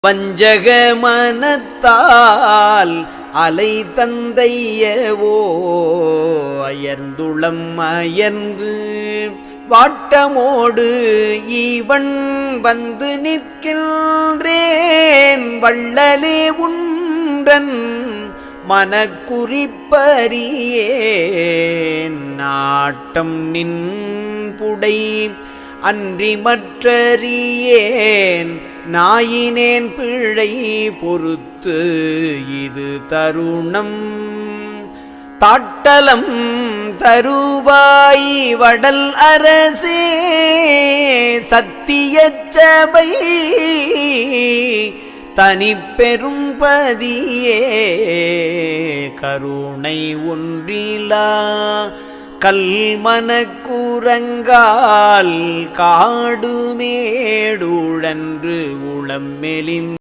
வஞ்சக மனத்தால் அலை தந்தையவோ அயர்ந்துளம் அயர்ந்து வாட்டமோடு ஈவன் வந்து நிற்கின்றேன் வள்ளலே உன்றன் மனக்குறிப்பறியேன் நாட்டம் நின் புடை அன்றி மற்றறியேன் நாயினேன் பிழை பொறுத்து இது தருணம் தாட்டலம் தருவாய் வடல் அரசே சத்தியச்சபை தனிப்பெரும் பதியே கருணை ஒன்றிலா கல்மனக்குரங்கால் காடுமேடுழன்று உளம் மெலிந்து